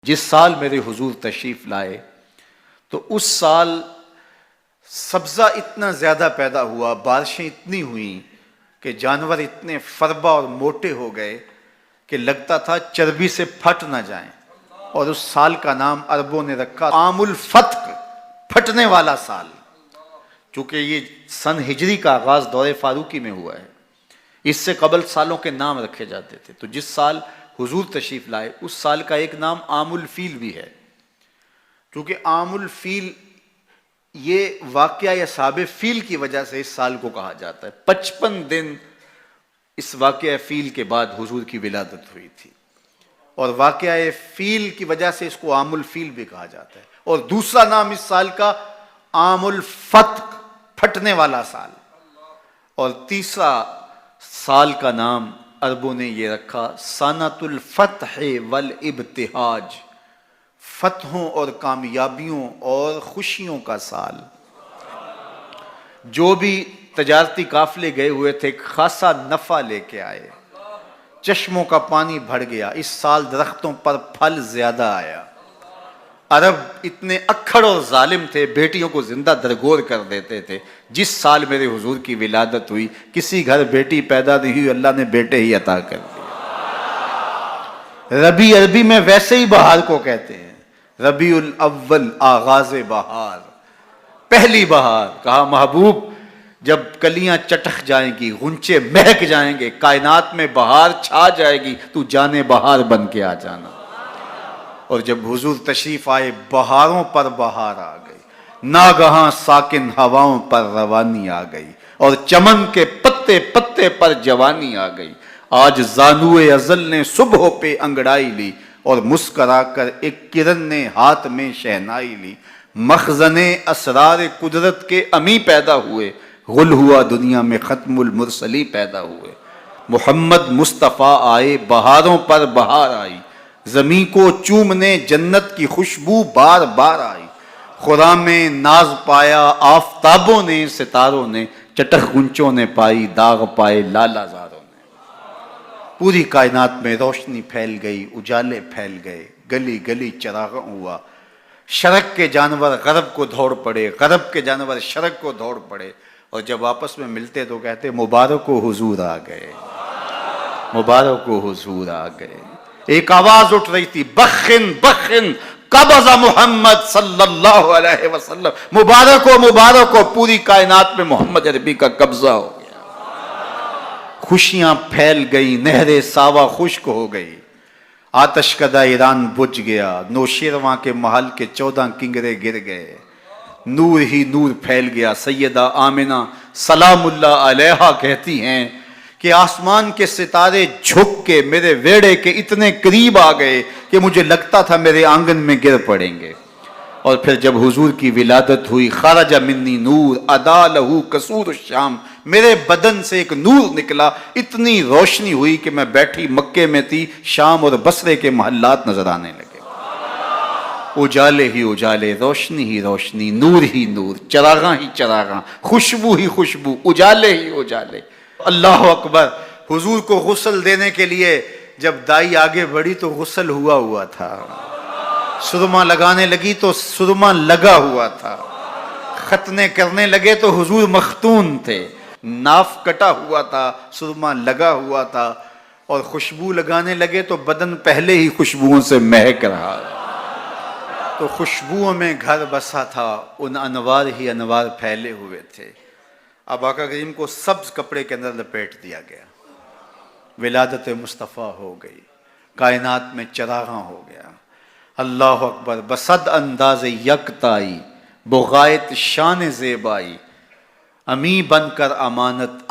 جس سال میرے حضور تشریف لائے تو اس سال سبزہ اتنا زیادہ پیدا ہوا، بارشیں اتنی ہوئیں کہ جانور اتنے فربا اور موٹے ہو گئے کہ لگتا تھا چربی سے پھٹ نہ جائیں، اور اس سال کا نام عربوں نے رکھا عام الفتق، پھٹنے والا سال، چونکہ یہ سن ہجری کا آغاز دور فاروقی میں ہوا ہے۔ اس سے قبل سالوں کے نام رکھے جاتے تھے، تو جس سال حضور تشریف لائے اس سال کا ایک نام عام الفیل بھی ہے، کیونکہ عام الفیل یہ واقعہ اصحاب فیل کی وجہ سے اس سال کو کہا جاتا ہے۔ 55 دن اس واقعہ فیل کے بعد حضور کی ولادت ہوئی تھی، اور واقعہ فیل کی وجہ سے اس کو عام الفیل بھی کہا جاتا ہے۔ اور دوسرا نام اس سال کا عام الفتق، پھٹنے والا سال، اور تیسرا سال کا نام عربوں نے یہ رکھا سنۃ الفتح والابتہاج، فتحوں اور کامیابیوں اور خوشیوں کا سال۔ جو بھی تجارتی قافلے گئے ہوئے تھے خاصا نفع لے کے آئے، چشموں کا پانی بڑھ گیا، اس سال درختوں پر پھل زیادہ آیا۔ عرب اتنے اکھڑ اور ظالم تھے، بیٹیوں کو زندہ درگور کر دیتے تھے۔ جس سال میرے حضور کی ولادت ہوئی کسی گھر بیٹی پیدا نہیں ہوئی، اللہ نے بیٹے ہی عطا کر دیے۔ ربیع عربی میں ویسے ہی بہار کو کہتے ہیں، ربیع الاول آغاز بہار، پہلی بہار۔ کہا محبوب جب کلیاں چٹک جائیں گی، غنچے مہک جائیں گے، کائنات میں بہار چھا جائے گی، تو جانے بہار بن کے آ جانا۔ اور جب حضور تشریف آئے بہاروں پر بہار آ گئی، ناگہاں ساکن ہواؤں پر روانی آ گئی، اور چمن کے پتے پتے پر جوانی آ گئی۔ آج زانوئے ازل نے صبح پہ انگڑائی لی، اور مسکرا کر ایک کرن نے ہاتھ میں شہنائی لی۔ مخزن اسرار قدرت کے امی پیدا ہوئے، غل ہوا دنیا میں ختم المرسلی پیدا ہوئے۔ محمد مصطفیٰ آئے بہاروں پر بہار آئی، زمین کو چومنے جنت کی خوشبو بار بار آئی۔ خرام میں ناز پایا آفتابوں نے، ستاروں نے، چٹخ گنچوں نے پائی، داغ پائے لالا زاروں نے۔ پوری کائنات میں روشنی پھیل گئی، اجالے پھیل گئے، گلی گلی چراغاں ہوا۔ شرق کے جانور غرب کو دوڑ پڑے، غرب کے جانور شرق کو دوڑ پڑے، اور جب آپس میں ملتے تو کہتے مبارک ہو حضور آ گئے، مبارک ہو حضور آ گئے۔ ایک آواز اٹھ رہی تھی، بخن بخن قبض محمد صلی اللہ علیہ وسلم، مبارک ہو پوری کائنات میں محمد عربی کا قبضہ ہو گیا۔ خوشیاں پھیل گئی، نہر ساوا خشک ہو گئی، آتش کدہ ایران بجھ گیا، نوشیرواں کے محل کے 14 کنگرے گر گئے، نور ہی نور پھیل گیا۔ سیدہ آمنہ سلام اللہ علیہا کہتی ہیں کہ آسمان کے ستارے جھک کے میرے ویڑے کے اتنے قریب آ گئے کہ مجھے لگتا تھا میرے آنگن میں گر پڑیں گے۔ اور پھر جب حضور کی ولادت ہوئی، خرج منی نور ادا لہو قصور الشام، میرے بدن سے ایک نور نکلا، اتنی روشنی ہوئی کہ میں بیٹھی مکے میں تھی، شام اور بصرے کے محلات نظر آنے لگے۔ اجالے ہی اجالے، روشنی ہی روشنی، نور ہی نور، چراغاں ہی چراغاں، خوشبو ہی خوشبو، اجالے ہی اجالے۔ اللہ اکبر۔ حضور کو غسل دینے کے لیے جب دائی آگے بڑھی تو غسل ہوا تھا، سرما لگانے لگی تو سرما لگا ہوا تھا، ختنے کرنے لگے تو حضور مختون تھے، ناف کٹا ہوا تھا، سرما لگا ہوا تھا، اور خوشبو لگانے لگے تو بدن پہلے ہی خوشبوؤں سے مہک رہا، تو خوشبوؤں میں گھر بسا تھا، ان انوار ہی انوار پھیلے ہوئے تھے۔ اب آقا کریم کو سبز کپڑے کے اندر لپیٹ دیا گیا، ولادت مصطفیٰ ہو گئی، کائنات میں چراغاں ہو گیا۔ اللہ اکبر۔ بصد انداز یکتائی، بغایت شان زیبائی، امی بن کر امانت